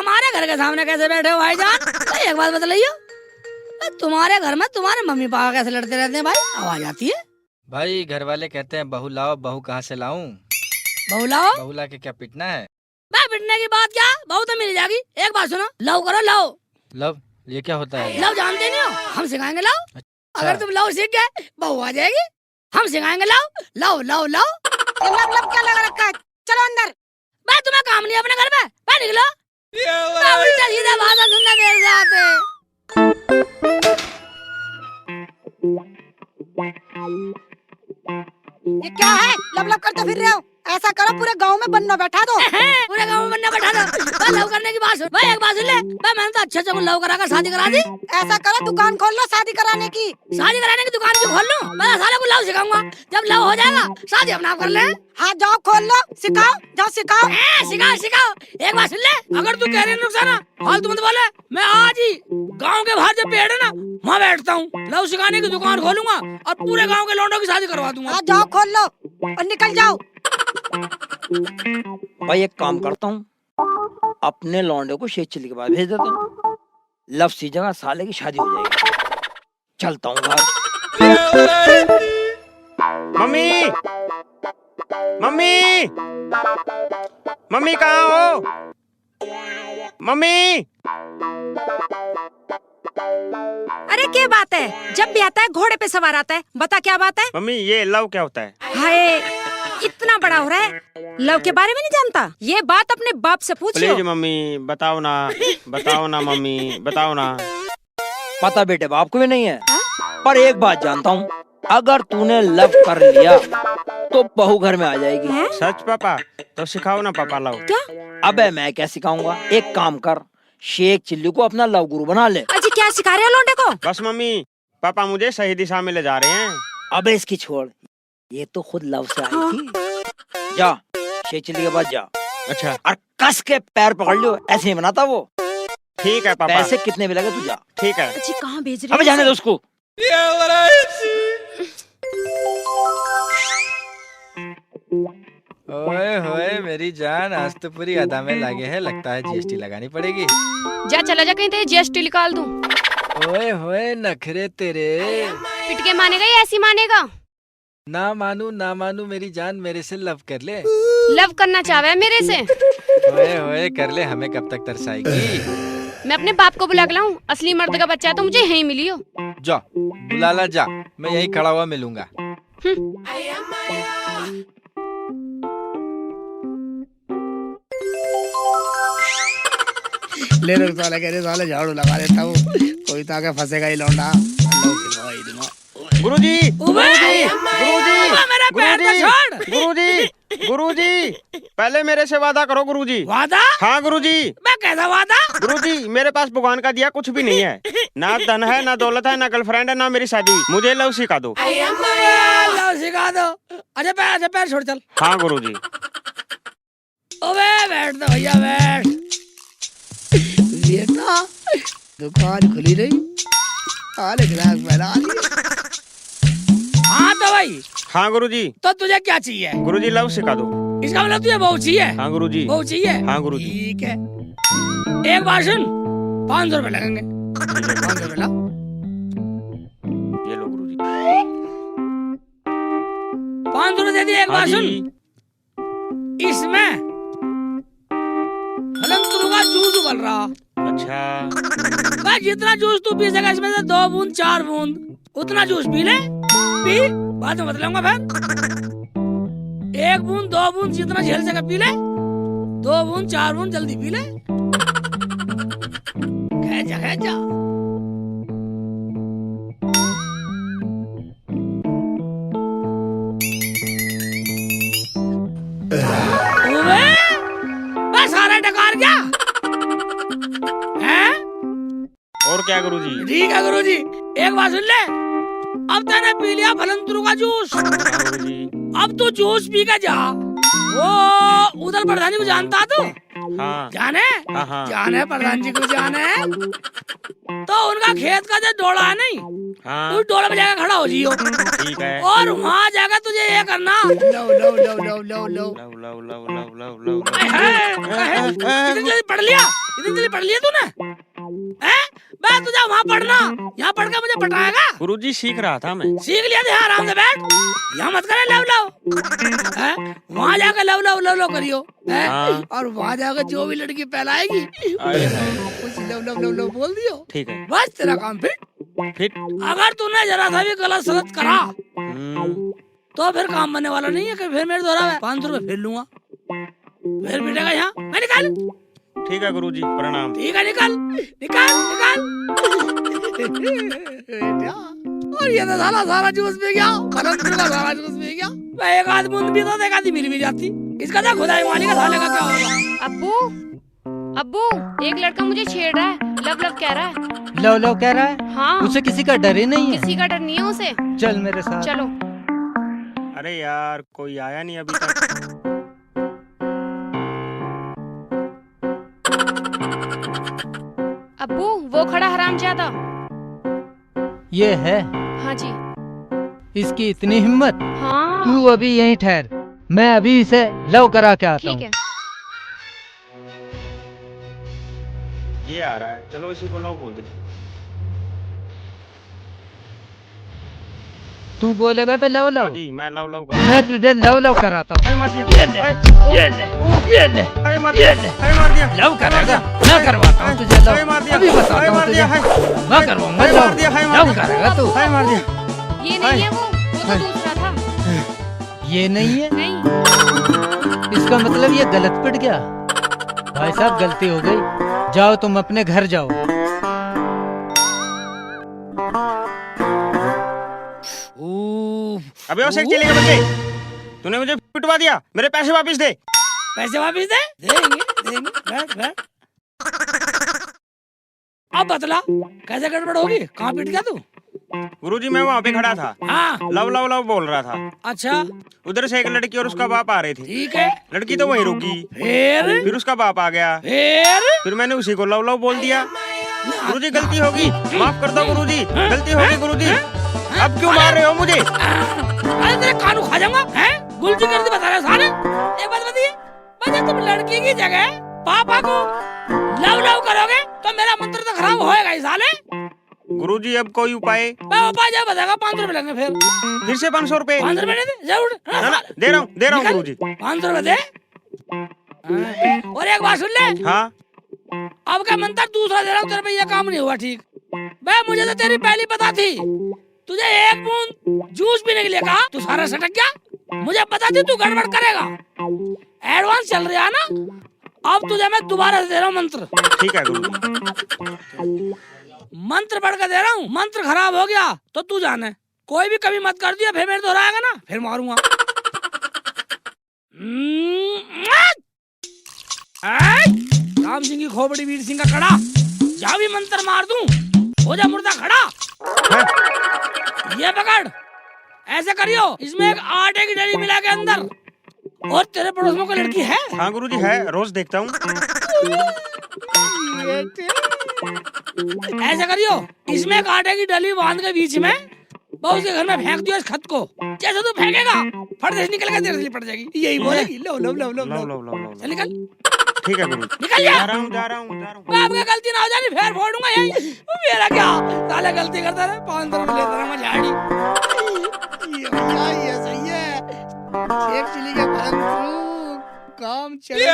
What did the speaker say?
हमारे घर के सामने कैसे बैठे हो भाईजान? एक बात बताइए, तुम्हारे घर में तुम्हारे मम्मी पापा कैसे लड़ते रहते हैं भाई? आवाज आती है भाई घर वाले कहते हैं बहू लाओ, बहू कहाँ से लाऊं? बहू लाओ। बहू ला के क्या पिटना है? मैं पिटने की बात क्या, बहू तो मिल जाएगी। एक बात सुनो, लव करो लव। लव ये क्या होता है? लव जानते नहीं हो? हम सिखाएंगे लव। अच्छा। अगर तुम लव सीख गए बहू आ जाएगी। हम सिखाएंगे love love love love. Love love क्या लगा रखा है? चलो अंदर। मैं तुम्हें काम नहीं है अपने घर में, मैं निकलो। उल्टा सीधा भाषा सुनना देर से आते। ये क्या है? लव लव करते फिर रहे हो? ऐसा करो पूरे गांव में बन्ना बैठा दो। पूरे गांव में बन्ना बैठा दो। मैं लव करने की बात सुन भाई, एक बात सुन ले। मैंने तो अच्छे से लव कराकर शादी करा दी। ऐसा करो दुकान खोल लो शादी कराने की। शादी कराने की दुकान क्यों खोल लूं? मैं साले को लव सिखाऊंगा। जब लव हो जाएगा शादी अपना कर ले। हाँ जाओ खोल लो, सिखाओ, जाओ सिखाओ। सिखाओ सिखाओ। एक बात सुन ले, अगर तू कह रही नुकसान फालतू मत बोले। मैं आज ही गांव के बाहर जो पेड़ है ना वहाँ बैठता हूँ, लव सिखाने की दुकान खोलूंगा और पूरे गांव के लौंडों की शादी करवा दूंगा। हाँ जाओ खोल लो और निकल जाओ। भाई एक काम करता हूँ, अपने लौंडे को शेख चिल्ली के बाद भेज देता हूँ। लव सी जगह साले की शादी हो जाएगी। चलता हूँ घर। मम्मी मम्मी मम्मी कहाँ हो? मम्मी अरे क्या बात है? जब भी आता है घोड़े पे सवार आता है। बता क्या बात है? मम्मी ये लव क्या होता है? हाय इतना बड़ा हो रहा है, लव के बारे में नहीं जानता? ये बात अपने बाप से पूछियो। प्लीज मम्मी बताओ ना, बताओ ना मम्मी, बताओ ना। पता बेटे बाप को भी नहीं है, पर एक बात जानता हूँ, अगर तूने लव कर लिया तो बहू घर में आ जाएगी। सच पापा? तो सिखाओ ना पापा लव। क्या? अबे मैं क्या सिखाऊंगा, एक काम कर, शेख चिल्ली को अपना लव गुरु बना ले। अजी क्या सिखा रहे हो लौंडे को? बस मम्मी पापा मुझे सही दिशा में ले जा रहे हैं। अबे इसकी छोड़, ये तो खुद लव से आई थी। जा शेख चिल्ली के पास जा। अच्छा और कस के पैर पकड़ लियो, ऐसे नहीं बनाता वो। ठीक है पापा। पैसे कितने भी लगे तू जा। ठीक है। अजी कहाँ भेज रहे अबे हो? जाने दो उसको। ओए होए मेरी जान, आज तो पूरी अदा में लगे है। लगता है जीएसटी लगानी पड़ेगी। जा चला जा कहीं तेरे जीएसटी निकाल दूं। ओए होए नखरे तेरे। पिट के मानेगा या ऐसी मानेगा? ना मानू मेरी जान, मेरे से लव कर ले। लव करना चाहे मेरे से? ओए होए कर ले, हमें कब तक तरसाएगी? मैं अपने बाप को बुला के लाऊं? असली मर्द का बच्चा है तो मुझे यहीं मिली हो। जा बुला ला जा, मैं यहीं खड़ा हुआ मिलूंगा। ले लो साले, कह रहे साले झाड़ू लगा देता हूँ, कोई तो आके फंसेगा ही लौंडा। गुरुजी गुरुजी मेरा पैर तो छोड़। गुरुजी गुरुजी पहले मेरे से वादा करो गुरुजी। वादा? हाँ गुरुजी। मैं कैसा वादा? गुरुजी मेरे पास भगवान का दिया कुछ भी नहीं है, ना धन है, ना दौलत है, ना गर्लफ्रेंड है, ना मेरी शादी। मुझे लव सिखा दो। लव सिखा दो? अच्छा पैर छोड़ चल। हाँ गुरुजी। ओबे बैठ दो भैया बैठ। देखना दुकान खुली रही, साले ग्राहक बैठा लिए। हाँ तो भाई। हाँ गुरुजी। तो तुझे क्या चाहिए? गुरुजी लव सिखा दो। इसका मतलब तुझे बहू चाहिए? हाँ गुरुजी। बहू चाहिए? हाँ गुरुजी। ठीक है, एक बार सुन, 500 रुपए लगेंगे। 500 रुपए ला। ये लो गुरुजी। 500 रुपए दे दिए। एक हाँ बार जी। सुन, इसमें फलंतरू का जूस उबल रहा। अच्छा भाई जितना जूस तू पी सके इसमें से 2 बूंद 4 बूंद उतना जूस पी ले। पी, बाद में बतलाऊंगा फिर। 1 बूंद 2 बूंद जितना झेल सके पी ले। 2 बूंद 4 बूंद जल्दी पी ले। खेचा सारा डकार क्या है? और क्या गुरुजी? ठीक है गुरुजी, एक बात सुन ले, अब तूने पी लिया फलंतरू का जूस, गुरुजी। अब तू जूस पी के जा। वो उधर प्रधान जी को जानता तू? हाँ जाने? हाँ हाँ। जाने प्रधान जी को जाने? तो उनका खेत का जो डोला है नहीं, हाँ उस डोले पे जाकर खड़ा हो जियो ठीक है। और वहाँ जाकर तुझे ये करना लो लो लो लो लो लो love love love love love love इतनी जल्दी पढ़ लिया, इतनी जल्दी पढ़ लिया तूने हैं? मैं तुझे वहाँ पढ़ना, यहाँ पढ़ के मुझे पटाएगा? गुरुजी सीख रहा था मैं। सीख लिया थे, आराम से बैठ, यहाँ मत करे लव लव हैं? वहाँ जाकर लव लव लव लव करियो हैं? हाँ। और वहाँ जाकर जो भी लड़की पहलाएगी आए हाय। कुछ लव लव लव लव बोल दियो, ठीक है बस तेरा काम फिट। फिर अगर तूने जरा सा भी गलत सलत करा हम्म, तो फिर काम बनने वाला नहीं है कि फिर मेरे द्वारा 500 रुपए फिर लूंगा, फिर पिटेगा यहाँ। मैं निकाल, ठीक है गुरुजी प्रणाम। ठीक है निकाल निकाल निकाल। और ये तो साला सारा जूस पी गया, खत्म का सारा जूस पी गया। मैं एक आध बूंद भी तो एक आधी मिल भी जाती। इसका तो खुदाई मालिक का साले का क्या होगा। अब्बू अब्बू एक लड़का मुझे छेड़ रहा है, लव लव कह रहा है। लव लव कह रहा है? हाँ उसे किसी का डर ही नहीं है। किसी का डर नहीं है उसे। चल मेरे साथ। चलो। अरे यार कोई आया नहीं अभी तक। अब्बू वो खड़ा हरामजादा। ये है, हाँ जी। इसकी इतनी हिम्मत। हाँ तू अभी यहीं ठहर, मैं अभी इसे लव करा के आता ठीक हूँ। है। ये आ रहा है, चलो इसी को लव बोल दे। तू बोलेगा तो लव लव, जी मैं लव लव मैं तुझे लव लव कराता हूँ। लव करेगा, मैं करवाता हूँ तुझे लव। अभी बताता हूँ तुझे, मैं करवाऊंगा लव। लव करेगा तू। ये नहीं है वो तो दूसरा था। ये नहीं है, नहीं। इसका मतलब ये गलत पिट गया। भाई साहब गलती हो गई, जाओ तुम अपने घर जाओ। अबे वो शेख चिल्ली के बच्चे, तूने मुझे पिटवा दिया, मेरे पैसे वापस दे। पैसे वापिस दे, देंगे बैठ बैठ। अब बतला कैसे गड़बड़ होगी, कहाँ पिट गया तू? गुरुजी मैं वहाँ पे खड़ा था, हाँ लव लव लव बोल रहा था। अच्छा उधर से एक लड़की और उसका बाप आ रहे थे। ठीक है, लड़की तो वहीं रुकी, फिर फिर उसका बाप आ गया, फिर मैंने उसी को लव लव बोल दिया। गुरुजी गलती होगी, माफ कर दो गुरुजी, गलती होगी गुरुजी। अब क्यों मार रहे हो मुझे? अरे तेरे कानू खा जाऊंगा हैं? गुलजी कर दे बता रहे सारे। एक बात बताइए, बच्चे तुम लड़की की जगह पापा को लव लव करोगे तो मेरा मंत्र तो खराब होएगा ही साले। गुरुजी अब कोई उपाय? मैं पापा जब बताएगा 500 रुपए लेंगे फिर से 500 रुपए? 500 रुपए नहीं दे जरूर। ना ना दे रहा हूँ गुरुजी। 500 रुपए दे। और एक बात सुन ले, हाँ अब का मंत्र दूसरा दे रहा हूँ तेरे पे, ये काम नहीं हुआ ठीक। बे मुझे तो तेरी पहली पता थी, तुझे एक बूंद जूस पीने के लिए कहा, तू सारा सटक गया। मुझे पता थी तू गड़बड़ करेगा, एडवांस चल रहा है ना। अब तुझे मैं दोबारा दे रहा हूँ मंत्र। ठीक है गुरुजी। मंत्र पढ़ के दे रहा हूँ, मंत्र खराब हो गया तो तू जाने, कोई भी कभी मत कर दिया, फिर मेरे दोहराएगा ना फिर मारूंगा। राम सिंह की खोपड़ी वीर सिंह का कड़ा, जा भी मंत्र मार दूं हो जा मुर्दा खड़ा। ये पकड़, ऐसे करियो, इसमें एक आटे की डली मिला के अंदर। और तेरे पड़ोस में कोई लड़की है? हाँ गुरुजी है, रोज देखता हूँ। ऐसे करियो, इसमें एक आटे की डली बांध के बीच में बहू के घर में फेंक दियो इस खत को। जैसे तू फेंकेगा फट से निकल के तेरे से लिपट जाएगी, यही बोलेगी लो लो लो लो लव लो। लव लव चल निकल ठीक है गुरुजी। निकल जा। जा रहा हूँ। मैं आपका गलती ना हो जानी फिर फोड़ूंगा यही। मेरा क्या साले गलती करता रहे, 500 रुपए लेता रहा मैं झाड़ी। ये भैया ये सही है, शेख चिल्ली के भरम काम चले।